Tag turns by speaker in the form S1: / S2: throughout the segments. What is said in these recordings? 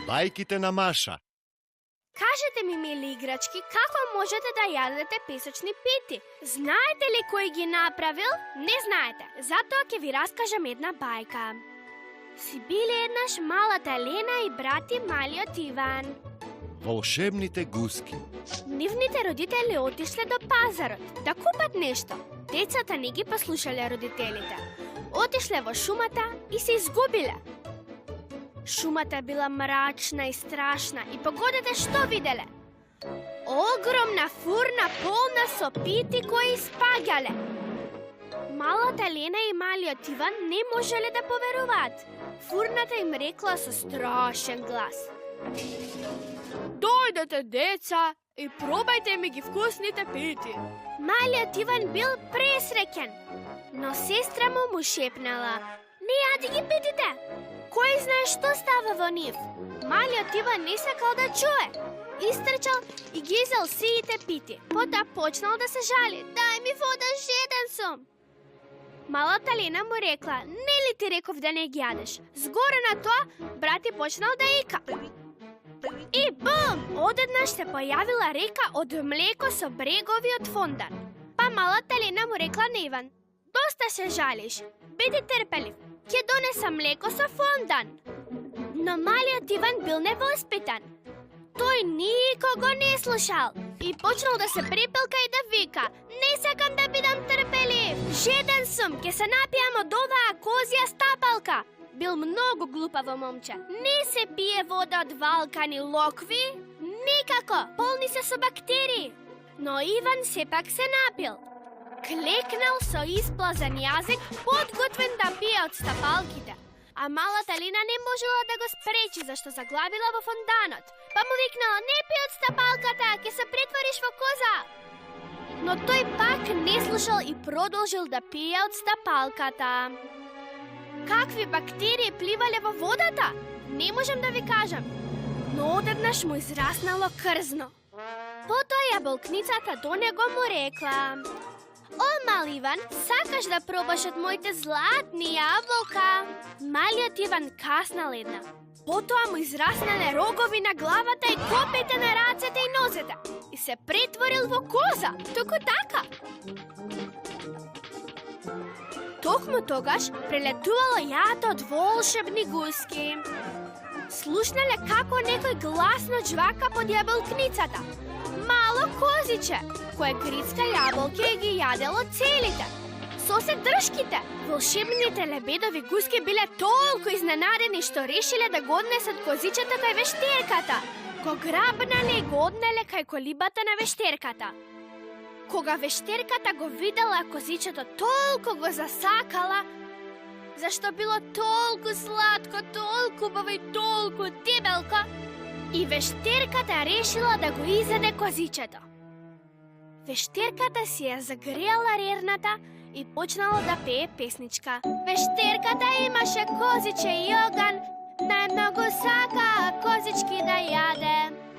S1: Бајките на Маша.
S2: Кажете ми, мили играчки, како можете да јадете песочни пити? Знаете ли кој ги направил? Не знаете. Затоа ќе ви раскажам една бајка. Си биле еднаш малата Лена и брати малиот Иван.
S1: Волшебните гуски.
S2: Нивните родители отишле до пазарот да купат нешто. Децата не ги послушале родителите. Отишле во шумата и се изгубиле. Шумата била мрачна и страшна и погодете што виделе. Огромна фурна полна со пити кои спаѓале. Малата Лена и малиот Иван не можеле да поверуваат. Фурната им рекла со страшен глас: "Дојдете, деца, и пробајте ми ги вкусните пити." Малиот Иван бил пресреќен, но сестра му шепнала: "Не јади ги питите. Кој знае што става во нив?" Малиот Иван не сакал да чуе. Истрчал и ги изел сите пити. Потоа почнал да се жали: "Дај ми вода, жеден сум." Малата Лена му рекла: "Нели ти реков да не ги јадеш?" Згоре на тоа, брати почнал да ика. И бум! Одеднаш се појавила река од млеко со брегови од фондан. Па малата Лена му рекла на Иван: "Доста се жалиш, биди трпелив, ќе донесам млеко со фондан." Но малиот Иван бил невоспитан. Тој никого не слушал и почнал да се препелка и да вика: "Не сакам да бидам трпелив, жеден сум, ќе се напијам од оваа козја стапалка." Бил многу глупаво момче. Не се пие вода од валкани локви, никако, полни се со бактерии. Но Иван сепак се напил. Клекнал со исплазен јазик, подготвен да пие од стапалките. А малата Лена не можела да го спречи, зашто заглавила во фонданот. Па му викнала: "Не пи од стапалката, ќе се претвориш во коза." Но тој пак не слушал и продолжил да пие од стапалката. Какви бактерии пливале во водата? Не можам да ви кажам. Но одеднаш му израснало крзно. Потоа јаболкницата до него му рекла: "О, мал Иван, сакаш да пробаш од моите златни јаболка?" Малиот Иван каснал една. Потоа му израснале рогови на главата и копите на рацете и нозете и се претворил во коза, току така. Токму тогаш прелетувало јато од волшебни гуски. Слушнале како некој гласно джвака под јаболкницата. Мало козиче, кое грицка јаболки и ги јадело целите. Со се дршките, волшебните лебедови гуски биле толку изненадени што решиле да го однесат козичето кај вештерката. Го грабнале и го однеле кај колибата на вештерката. Кога вештерката го видела козичето, толку го засакала, зашто било толку сладко, толку убаво и толку дебелко, и вештерката решила да го изеде козичето. Вештерката си ја загреала рерната и почнала да пее песничка. Вештерката имаше козиче и оган, најмногу сака козички да јаде.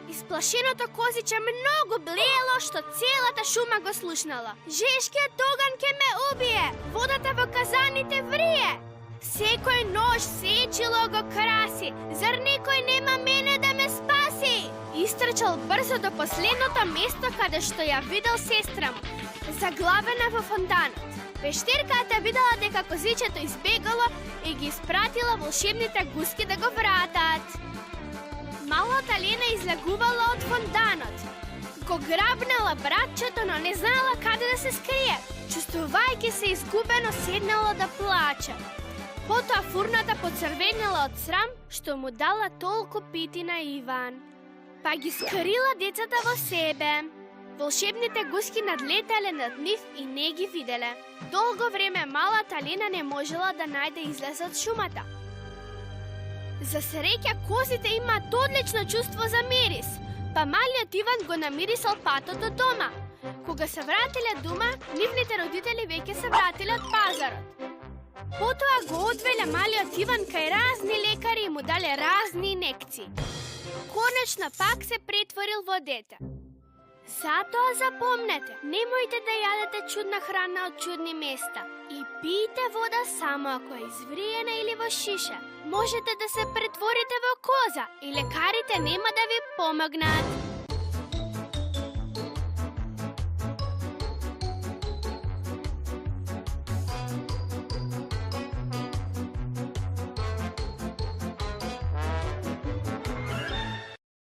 S2: Исплашеното козиче многу блеело што целата шума го слушнала. "Жешкиот оган ке ме убие, водата во казаните врие. Секој нож сечило го краси, зар никој нема мене да ме спаси?" Истрчал брзо до последното место каде што ја видел сестра му, заглавена во фонтанот. Вештерката видела дека козичето избегало и ги испратила волшебните гуски да го вратат. Малата Лена излегувала од фонтанот. Го грабнала братчето, но не знала каде да се скрие. Чувствувајќи се изгубено, седнала да плаче. Потоа фурната поцрвенела од срам што му дала толку пити на Иван. Па ги скрила децата во себе. Волшебните гуски надлетале над нив и не ги виделе. Долго време малата Лена не можела да најде излез од шумата. За среќа, козите имаат одлично чувство за мирис, па малиот Иван го намирисал патот до дома. Кога се вратиле дома, нивните родители веќе се вратиле од пазарот. Потоа го одвеле малиот Иван кај разни лекари и му дале разни инекции. Конечно пак се претворил во дете. Затоа запомнете, немојте да јадете чудна храна од чудни места и пијте вода само ако е извриена или во шиша. Можете да се претворите во коза и лекарите нема да ви помогнат.